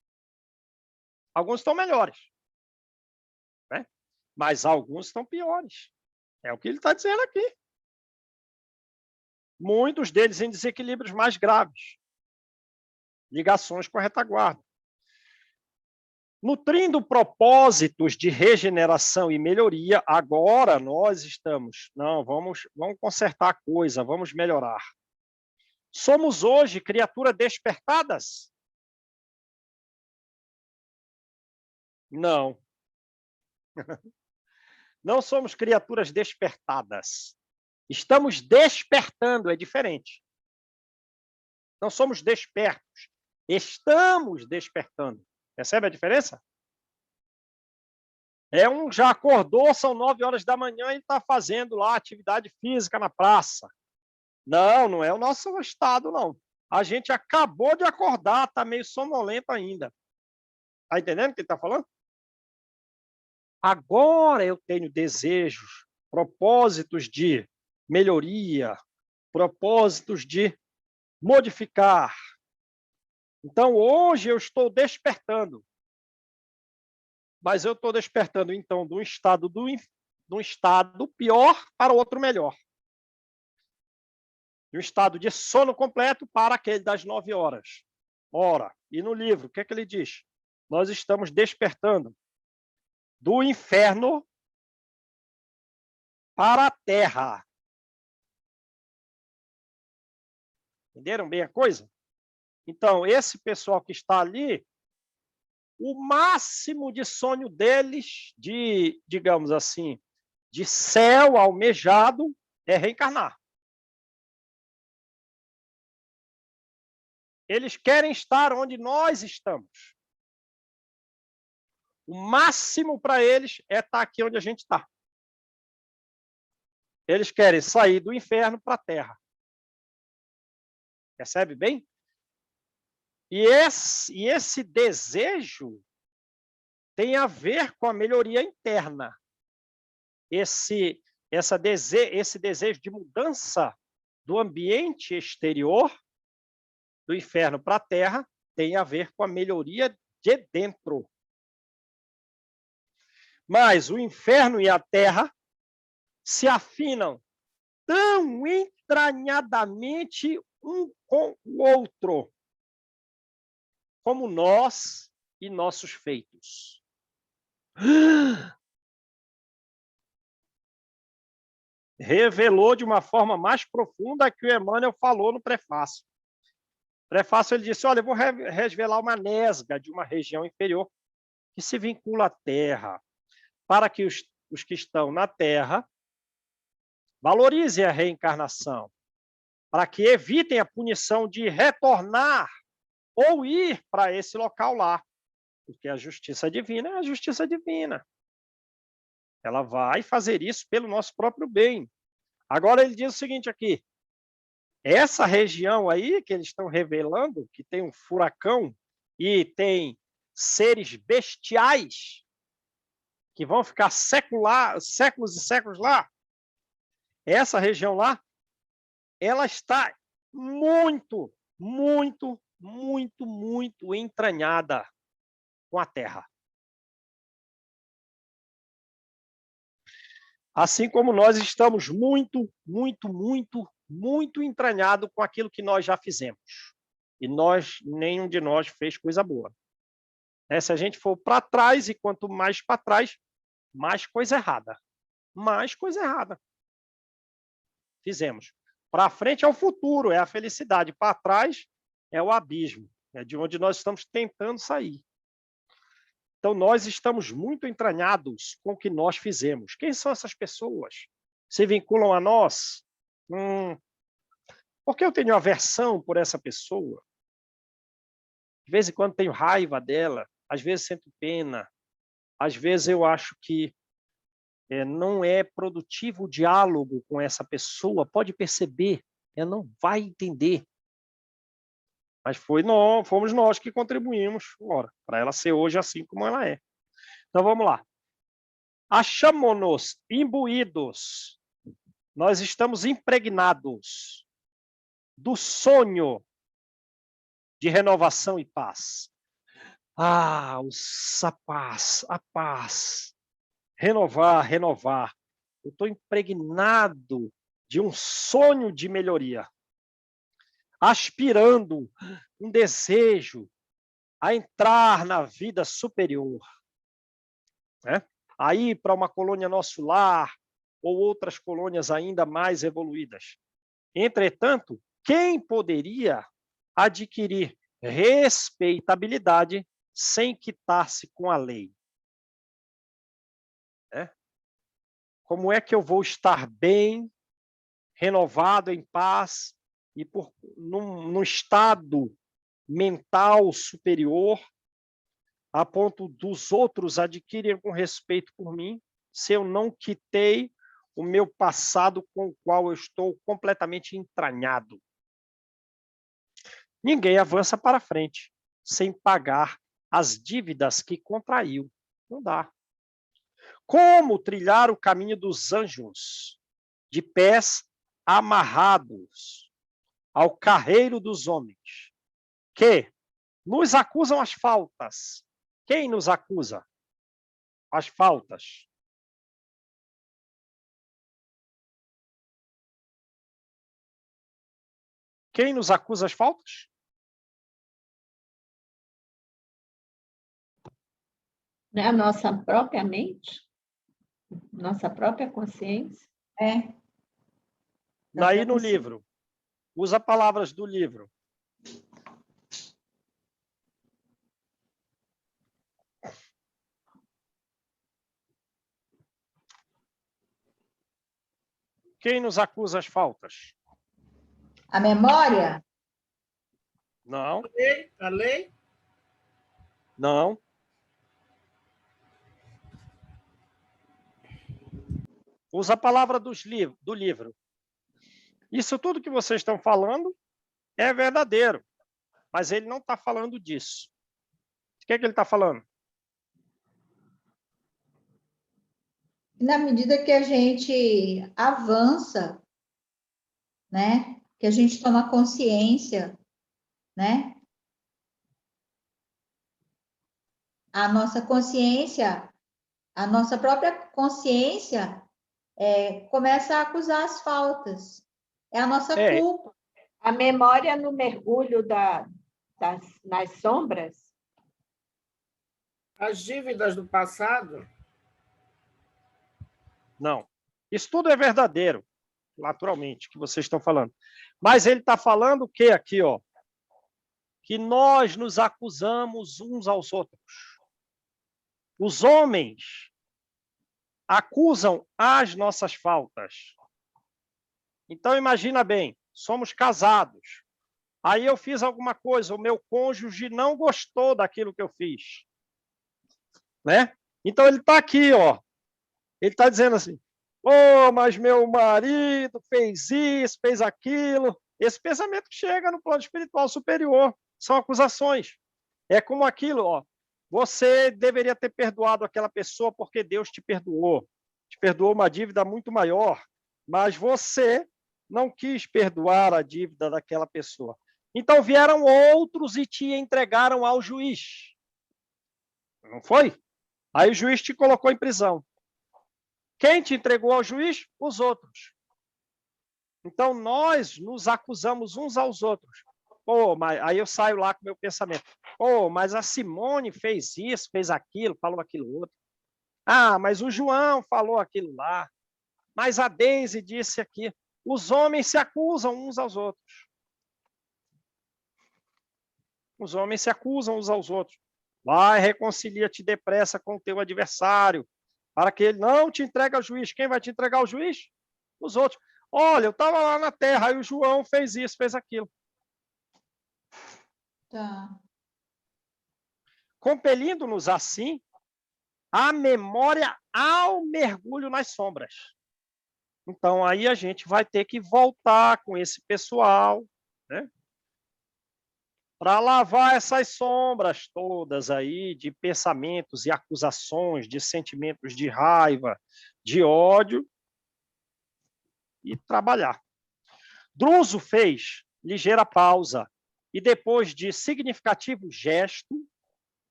Alguns estão melhores. Né? Mas alguns estão piores. É o que ele está dizendo aqui. Muitos deles em desequilíbrios mais graves. Ligações com a retaguarda. Nutrindo propósitos de regeneração e melhoria, agora nós estamos, não, vamos consertar a coisa, vamos melhorar. Somos hoje criaturas despertadas? Não. Não somos criaturas despertadas. Estamos despertando, é diferente. Não somos despertos. Estamos despertando. Percebe a diferença? Um já acordou, são 9 horas da manhã e está fazendo lá atividade física na praça. Não, não é o nosso estado, não. A gente acabou de acordar, está meio sonolento ainda. Está entendendo o que ele está falando? Agora eu tenho desejos, propósitos de melhoria, propósitos de modificar. Então, hoje eu estou despertando. Mas eu estou despertando, então, de um estado pior para o outro melhor. De um estado de sono completo para aquele das 9 horas. Ora, e no livro, o que é que ele diz? Nós estamos despertando do inferno para a terra. Entenderam bem a coisa? Então, esse pessoal que está ali, o máximo de sonho deles, de, digamos assim, de céu almejado, é reencarnar. Eles querem estar onde nós estamos. O máximo para eles é estar aqui onde a gente está. Eles querem sair do inferno para a terra. Percebe bem? E esse desejo tem a ver com a melhoria interna. Esse desejo de mudança do ambiente exterior, do inferno para a terra, tem a ver com a melhoria de dentro. Mas o inferno e a terra se afinam tão entranhadamente um com o outro, como nós e nossos feitos. Revelou de uma forma mais profunda que o Emmanuel falou no prefácio. No prefácio ele disse, olha, eu vou revelar uma nesga de uma região inferior que se vincula à Terra, para que os que estão na Terra valorizem a reencarnação, para que evitem a punição de retornar ou ir para esse local lá, porque a justiça divina é a justiça divina. Ela vai fazer isso pelo nosso próprio bem. Agora ele diz o seguinte aqui, essa região aí que eles estão revelando, que tem um furacão e tem seres bestiais que vão ficar séculos e séculos lá, essa região lá, ela está muito, muito, muito, muito entranhada com a Terra. Assim como nós estamos muito, muito, muito, muito entranhados com aquilo que nós já fizemos. E nenhum de nós fez coisa boa. Se a gente for para trás, e quanto mais para trás, mais coisa errada. Mais coisa errada. Fizemos. Para frente é o futuro, é a felicidade. Para trás é o abismo. É de onde nós estamos tentando sair. Então, nós estamos muito entranhados com o que nós fizemos. Quem são essas pessoas? Se vinculam a nós? Por que eu tenho aversão por essa pessoa? De vez em quando tenho raiva dela, às vezes sinto pena, às vezes eu acho que não é produtivo o diálogo com essa pessoa, pode perceber, não vai entender. Mas fomos nós que contribuímos para ela ser hoje assim como ela é. Então, vamos lá. Achamo-nos imbuídos, nós estamos impregnados do sonho de renovação e paz. Ah, a paz, a paz. Renovar, renovar. Eu estou impregnado de um sonho de melhoria, aspirando um desejo a entrar na vida superior, né? A ir para uma colônia Nosso Lar ou outras colônias ainda mais evoluídas. Entretanto, quem poderia adquirir respeitabilidade sem quitar-se com a lei? Né? Como é que eu vou estar bem, renovado, em paz e num estado mental superior, a ponto dos outros adquirirem com respeito por mim, se eu não quitei o meu passado com o qual eu estou completamente entranhado? Ninguém avança para frente sem pagar as dívidas que contraiu. Não dá. Como trilhar o caminho dos anjos, de pés amarrados ao carreiro dos homens, que nos acusam as faltas? Quem nos acusa? As faltas. Quem nos acusa as faltas? Não é a nossa própria mente? Nossa própria consciência? É. Daí no livro. Usa palavras do livro. Quem nos acusa as faltas? A memória? Não. A lei? Não. Usa a palavra do livro. Isso tudo que vocês estão falando é verdadeiro, mas ele não está falando disso. O que é que ele está falando? Na medida que a gente avança, né? Que a gente toma consciência, né? A nossa consciência, a nossa própria consciência começa a acusar as faltas. É a nossa culpa. A memória no mergulho nas sombras? As dívidas do passado? Não. Isso tudo é verdadeiro, naturalmente, que vocês estão falando. Mas ele está falando o quê aqui, ó? Que nós nos acusamos uns aos outros. Os homens acusam as nossas faltas. Então, imagina bem, somos casados. Aí eu fiz alguma coisa, o meu cônjuge não gostou daquilo que eu fiz. Né? Então, ele está aqui, ó. Ele está dizendo assim, mas meu marido fez isso, fez aquilo. Esse pensamento chega no plano espiritual superior. São acusações. É como aquilo, ó. Você deveria ter perdoado aquela pessoa porque Deus te perdoou. Te perdoou uma dívida muito maior, mas você não quis perdoar a dívida daquela pessoa. Então vieram outros e te entregaram ao juiz. Não foi? Aí o juiz te colocou em prisão. Quem te entregou ao juiz? Os outros. Então nós nos acusamos uns aos outros. Mas aí eu saio lá com o meu pensamento. Mas a Simone fez isso, fez aquilo, falou aquilo outro. Mas o João falou aquilo lá. Mas a Deise disse aqui. Os homens se acusam uns aos outros. Os homens se acusam uns aos outros. Vai, reconcilia-te depressa com o teu adversário, para que ele não te entregue ao juiz. Quem vai te entregar ao juiz? Os outros. Olha, eu estava lá na terra, aí o João fez isso, fez aquilo. Tá. Compelindo-nos assim a memória ao mergulho nas sombras. Então, aí a gente vai ter que voltar com esse pessoal, né? para lavar essas sombras todas aí de pensamentos e acusações, de sentimentos de raiva, de ódio, e trabalhar. Druso fez ligeira pausa e, depois de significativo gesto,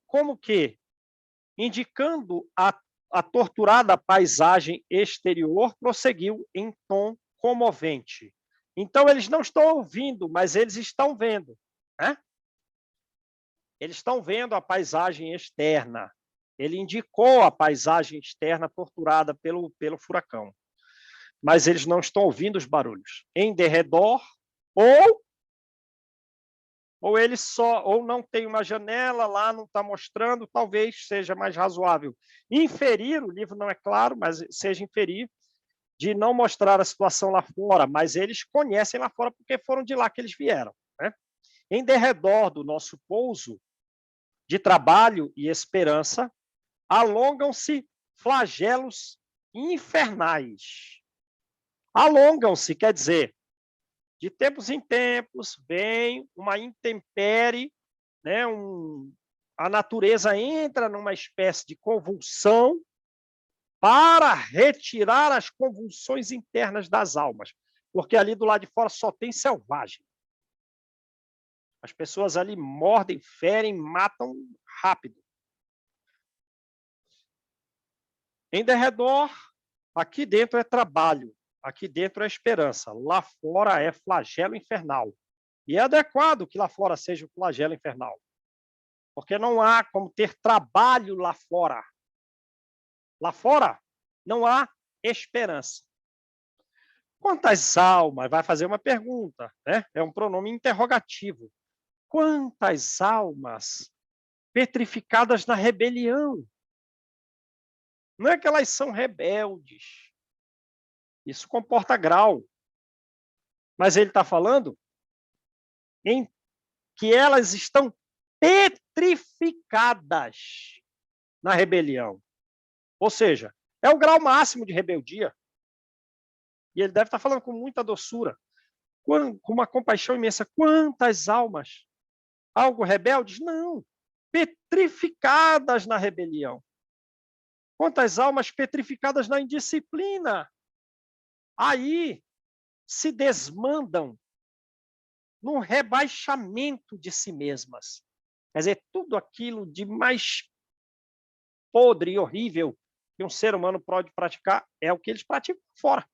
como que, indicando a torturada paisagem exterior, prosseguiu em tom comovente. Então, eles não estão ouvindo, mas eles estão vendo, né? Eles estão vendo a paisagem externa. Ele indicou a paisagem externa torturada pelo furacão. Mas eles não estão ouvindo os barulhos. Em derredor, ou ele ou não tem uma janela lá, não está mostrando, talvez seja mais razoável inferir, o livro não é claro, mas seja inferir, de não mostrar a situação lá fora, mas eles conhecem lá fora porque foram de lá que eles vieram, né? Em derredor do nosso pouso de trabalho e esperança, alongam-se flagelos infernais. Alongam-se, quer dizer, de tempos em tempos vem uma intempérie, né? A natureza entra numa espécie de convulsão para retirar as convulsões internas das almas, porque ali do lado de fora só tem selvagem. As pessoas ali mordem, ferem, matam rápido. Em derredor, aqui dentro é trabalho, aqui dentro é esperança, lá fora é flagelo infernal. E é adequado que lá fora seja o flagelo infernal, porque não há como ter trabalho lá fora. Lá fora não há esperança. Quantas almas? Vai fazer uma pergunta, né? É um pronome interrogativo. Quantas almas petrificadas na rebelião? Não é que elas são rebeldes. Isso comporta grau. Mas ele está falando em que elas estão petrificadas na rebelião. Ou seja, é o grau máximo de rebeldia. E ele deve estar falando com muita doçura, com uma compaixão imensa. Quantas almas? Algo rebeldes? Não. Petrificadas na rebelião. Quantas almas petrificadas na indisciplina? Aí se desmandam num rebaixamento de si mesmas. Quer dizer, tudo aquilo de mais podre e horrível que um ser humano pode praticar é o que eles praticam fora.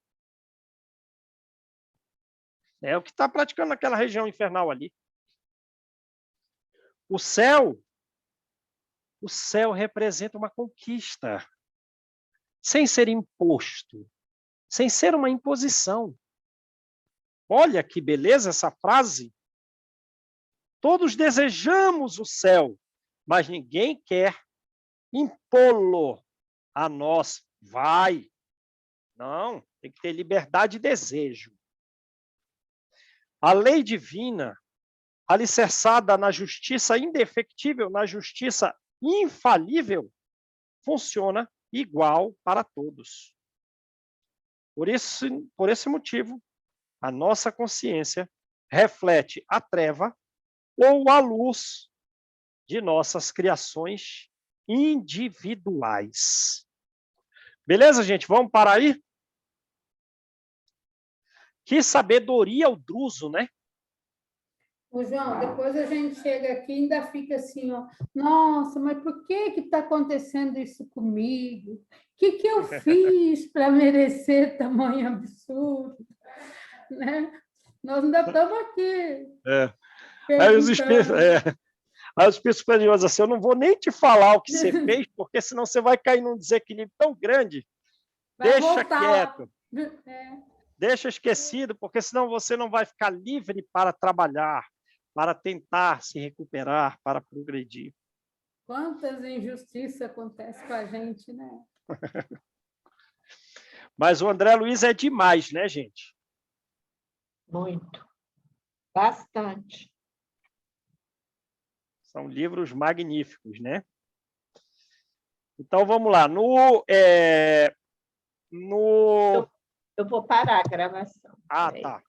É o que está praticando naquela região infernal ali. O céu representa uma conquista, sem ser imposto, sem ser uma imposição. Olha que beleza essa frase. Todos desejamos o céu, mas ninguém quer impô-lo a nós. Vai. Não, tem que ter liberdade de desejo. A lei divina, alicerçada na justiça indefectível, na justiça infalível, funciona igual para todos. Por esse motivo, a nossa consciência reflete a treva ou a luz de nossas criações individuais. Beleza, gente? Vamos parar aí? Que sabedoria o Druso, né? Ô, João, depois a gente chega aqui e ainda fica assim, ó, nossa, mas por que está acontecendo isso comigo? O que eu fiz para merecer tamanho absurdo? Né? Nós ainda estamos aqui. Aí os espíritos superiores assim, eu não vou nem te falar o que você fez, porque senão você vai cair num desequilíbrio tão grande. Deixa quieto. Deixa esquecido, porque senão você não vai ficar livre para trabalhar, para tentar se recuperar, para progredir. Quantas injustiças acontecem com a gente, né? Mas o André Luiz é demais, né, gente? Muito. Bastante. São livros magníficos, né? Então, vamos lá. Eu vou parar a gravação. Ah, tá.